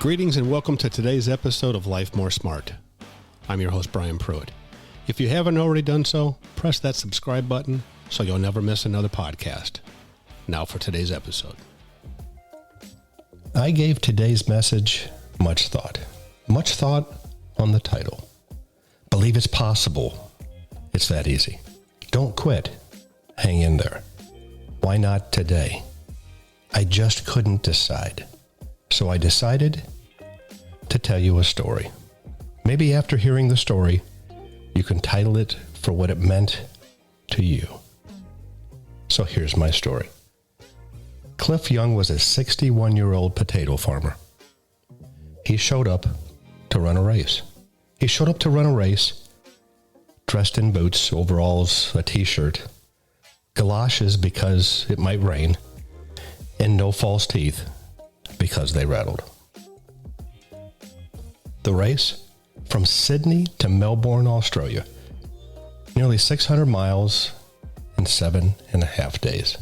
Greetings and welcome to today's episode of LifeMoreSmart. I'm your host, Brian Pruitt. If you haven't already done so, press that subscribe button so you'll never miss another podcast. Now for today's episode. I gave today's message much thought. Much thought on the title. Believe it's possible. It's that easy. Don't quit. Hang in there. Why not today? I just couldn't decide. So I decided to tell you a story. Maybe after hearing the story, you can title it for what it meant to you. So here's my story. Cliff Young was a 61-year-old potato farmer. He showed up to run a race. Dressed in boots, overalls, a t-shirt, galoshes because it might rain, and no false teeth because they rattled. The race from Sydney to Melbourne, Australia, nearly 600 miles in 7.5 days.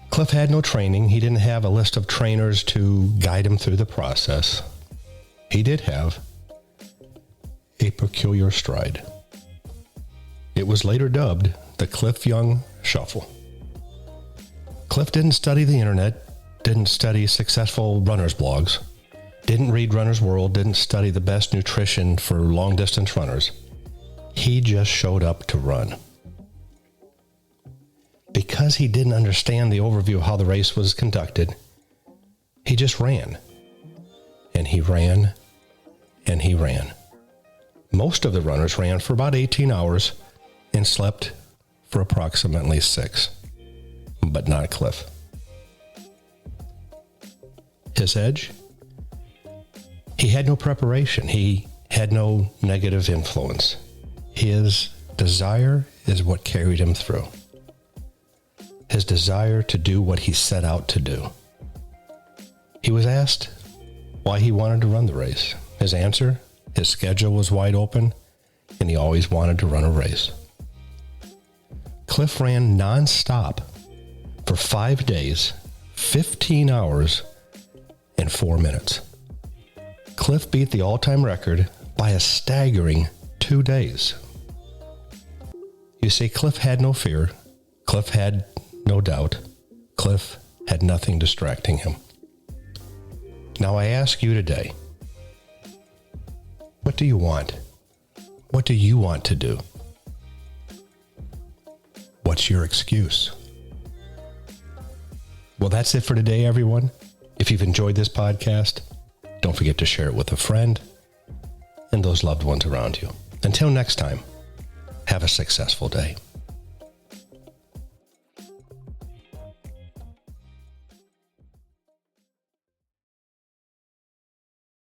Cliff had no training. He didn't have a list of trainers to guide him through the process. He did have a peculiar stride. It was later dubbed the Cliff Young Shuffle. Cliff didn't study the internet, didn't study successful runners' blogs, didn't read Runner's World, didn't study the best nutrition for long-distance runners. He just showed up to run. Because he didn't understand the overview of how the race was conducted, he just ran. And he ran, and he ran. Most of the runners ran for about 18 hours and slept for approximately 6. But not Cliff. His edge? He had no preparation. He had no negative influence. His desire is what carried him through. His desire to do what he set out to do. He was asked why he wanted to run the race. His answer? His schedule was wide open, and he always wanted to run a race. Cliff ran nonstop for 5 days, 15 hours, and 4 minutes. Cliff beat the all-time record by a staggering 2 days. You see, Cliff had no fear. Cliff had no doubt. Cliff had nothing distracting him. Now I ask you today, what do you want? What do you want to do? What's your excuse? Well, that's it for today, everyone. If you've enjoyed this podcast, don't forget to share it with a friend and those loved ones around you. Until next time, have a successful day.